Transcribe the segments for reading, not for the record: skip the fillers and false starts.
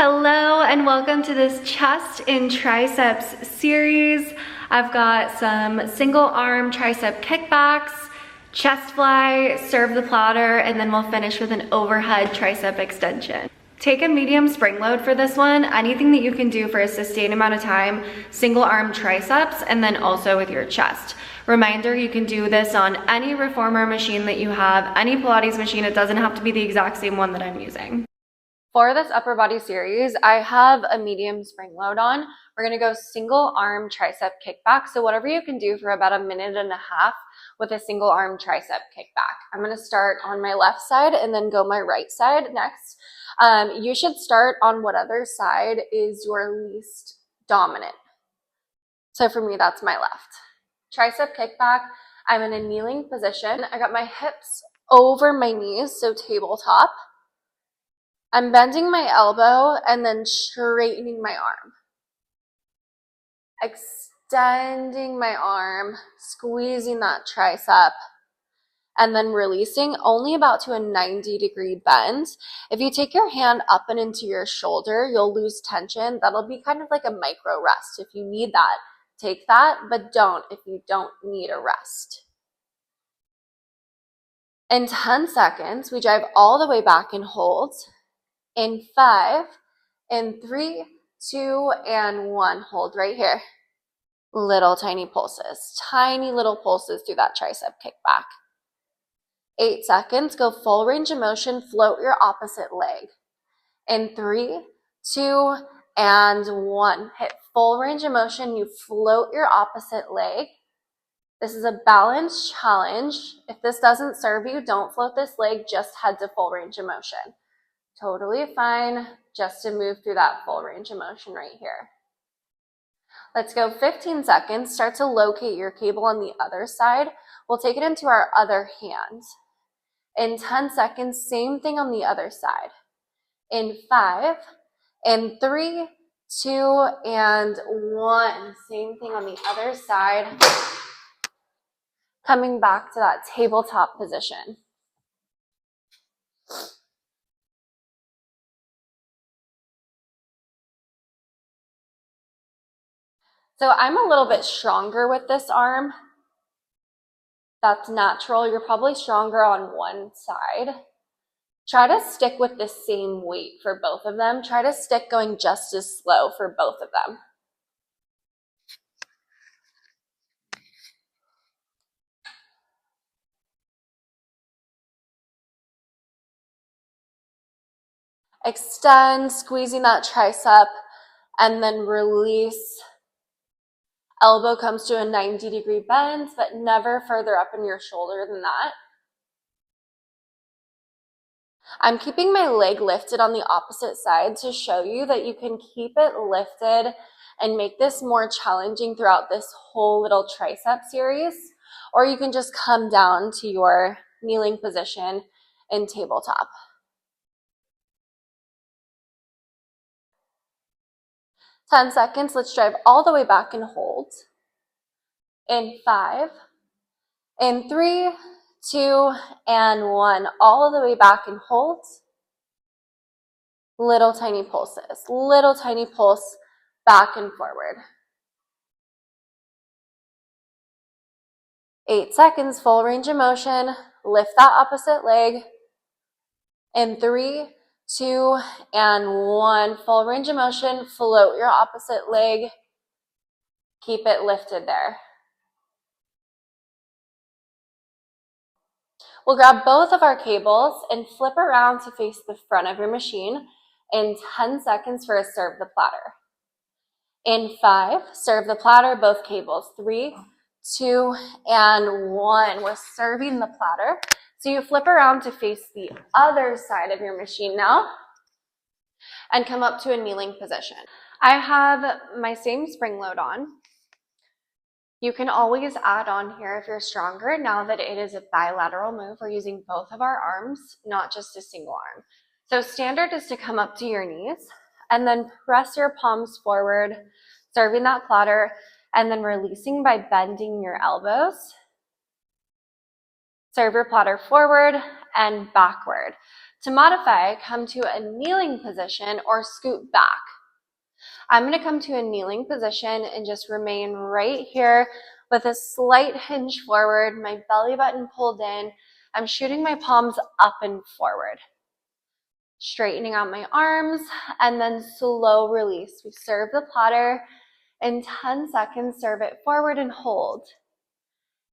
Hello and welcome to this chest and triceps series. I've got some single arm tricep kickbacks, chest fly, serve the platter, and then we'll finish with an overhead tricep extension. Take a medium spring load for this one, anything that you can do for a sustained amount of time, single arm triceps, and then also with your chest. Reminder, you can do this on any Reformer machine that you have, any Pilates machine. It doesn't have to be the exact same one that I'm using. For this upper body series, I have a medium spring load on. We're gonna go single arm tricep kickback. So whatever you can do for about 1.5 minutes with a single arm tricep kickback. I'm gonna start on my left side and then go my right side next. You should start on whatever side is your least dominant. So for me, that's my left. Tricep kickback, I'm in a kneeling position. I got my hips over my knees, so tabletop. I'm bending my elbow and then straightening my arm. Extending my arm, squeezing that tricep, and then releasing only about to a 90-degree bend. If you take your hand up and into your shoulder, you'll lose tension. That'll be kind of like a micro rest. If you need that, take that, but don't if you don't need a rest. In 10 seconds, we drive all the way back and hold. In 5, in 3, 2, and 1, hold right here. Little tiny pulses, tiny little pulses through that tricep kickback. 8 seconds, go full range of motion, float your opposite leg. In 3, 2, and 1, hit full range of motion, you float your opposite leg. This is a balance challenge. If this doesn't serve you, don't float this leg, just head to full range of motion. Totally fine just to move through that full range of motion right here. Let's go 15 seconds. Start to locate your cable on the other side. We'll take it into our other hand. In 10 seconds, same thing on the other side. In 5, in 3, 2, and 1. Same thing on the other side. Coming back to that tabletop position. So I'm a little bit stronger with this arm. That's natural. You're probably stronger on one side. Try to stick with the same weight for both of them. Try to stick going just as slow for both of them. Extend, squeezing that tricep, and then release. Elbow comes to a 90-degree bend, but never further up in your shoulder than that. I'm keeping my leg lifted on the opposite side to show you that you can keep it lifted and make this more challenging throughout this whole little tricep series, or you can just come down to your kneeling position in tabletop. "10 seconds, let's drive all the way back and hold. In 5, in 3, 2, and 1, all the way back and hold. Little tiny pulses, little tiny pulse back and forward. 8 seconds, full range of motion. Lift that opposite leg. In 3, 2, and 1, full range of motion. Float your opposite leg. Keep it lifted there. We'll grab both of our cables and flip around to face the front of your machine in 10 seconds for a serve the platter. In 5, serve the platter, both cables. 3, 2, and 1. We're serving the platter. So you flip around to face the other side of your machine now and come up to a kneeling position. I have my same spring load on. You can always add on here if you're stronger. Now that it is a bilateral move, we're using both of our arms, not just a single arm. So standard is to come up to your knees and then press your palms forward, serving that platter, and then releasing by bending your elbows. Serve your platter forward and backward. To modify, come to a kneeling position or scoot back. I'm going to come to a kneeling position and just remain right here with a slight hinge forward, my belly button pulled in. I'm shooting my palms up and forward. Straightening out my arms, and then slow release. We serve the platter. In 10 seconds, serve it forward and hold.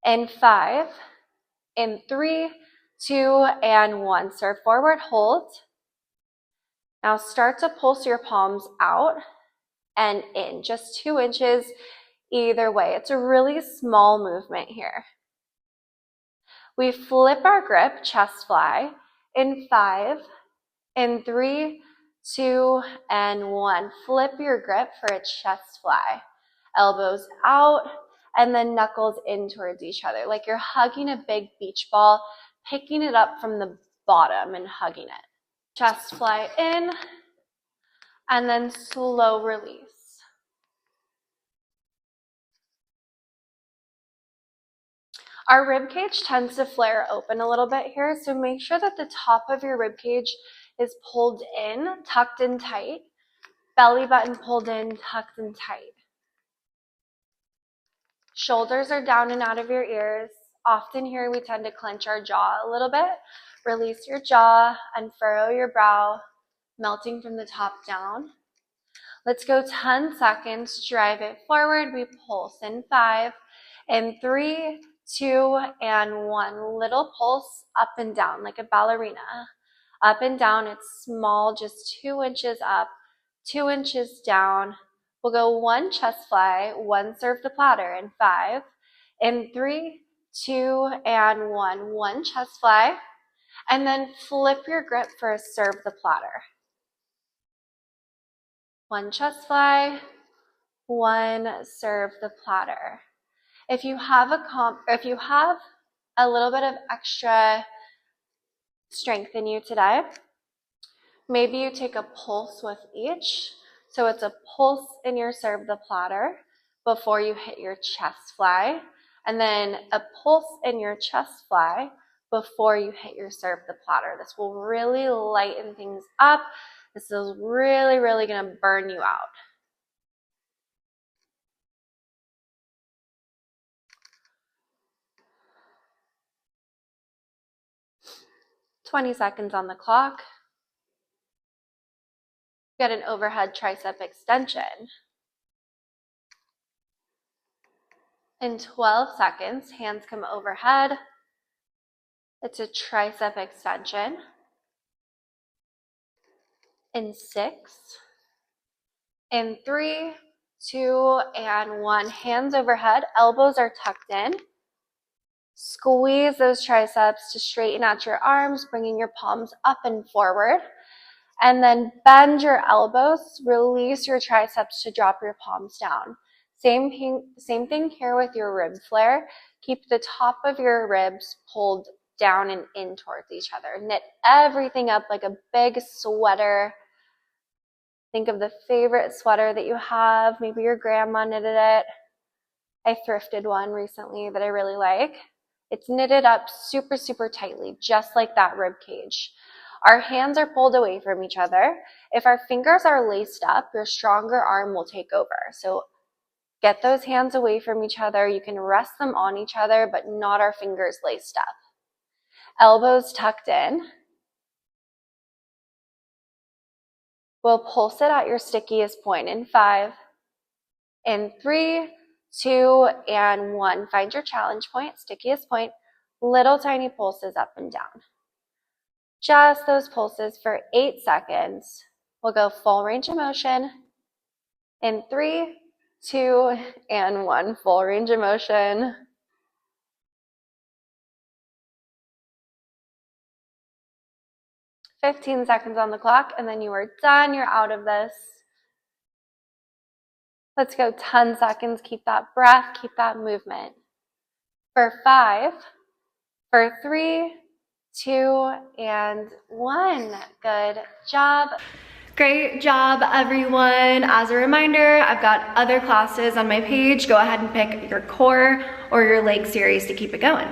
In 5, in 3, 2, and 1. Serve forward, hold. Now start to pulse your palms out and in, just 2 inches either way. It's a really small movement here. We flip our grip, chest fly, in 5, in 3, 2, and 1. Flip your grip for a chest fly. Elbows out, and then knuckles in towards each other, like you're hugging a big beach ball, picking it up from the bottom and hugging it. Chest fly in, and then slow release. Our rib cage tends to flare open a little bit here, so make sure that the top of your rib cage is pulled in, tucked in tight. Belly button pulled in, tucked in tight. Shoulders are down and out of your ears. Often here we tend to clench our jaw a little bit. Release your jaw, unfurrow your brow, melting from the top down. Let's go 10 seconds, drive it forward. We pulse in 5, in 3, 2, and 1. Little pulse up and down like a ballerina. Up and down, it's small, just 2 inches up, 2 inches down. We'll go 1 chest fly, 1 serve the platter in 5, in 3, 2, and 1. 1 chest fly, and then flip your grip for a serve the platter. 1 chest fly, 1 serve the platter. If you have a little bit of extra strength in you today, maybe you take a pulse with each. So it's a pulse in your serve the platter before you hit your chest fly, and then a pulse in your chest fly before you hit your serve the platter. This will really lighten things up. This is really, really going to burn you out. "20 seconds on the clock." Get an overhead tricep extension. In 12 seconds, hands come overhead. It's a tricep extension. In 6, in 3, 2, and 1. Hands overhead, elbows are tucked in. Squeeze those triceps to straighten out your arms, bringing your palms up and forward. And then bend your elbows, release your triceps to drop your palms down. Same thing here with your rib flare. Keep the top of your ribs pulled down and in towards each other. Knit everything up like a big sweater. Think of the favorite sweater that you have. Maybe your grandma knitted it. I thrifted one recently that I really like. It's knitted up super, super tightly, just like that rib cage. Our hands are pulled away from each other. If our fingers are laced up, your stronger arm will take over. So get those hands away from each other. You can rest them on each other, but not our fingers laced up. Elbows tucked in. We'll pulse it at your stickiest point in 5, in 3, 2, and 1. Find your challenge point, stickiest point, little tiny pulses up and down. Just those pulses for 8 seconds. We'll go full range of motion. In 3, 2, and 1. Full range of motion. "15 seconds on the clock, and then you are done. You're out of this. Let's go 10 seconds. Keep that breath, keep that movement. For 5, for 3, 2, and 1. Good job. Great job, everyone. As a reminder, I've got other classes on my page. Go ahead and pick your core or your leg series to keep it going.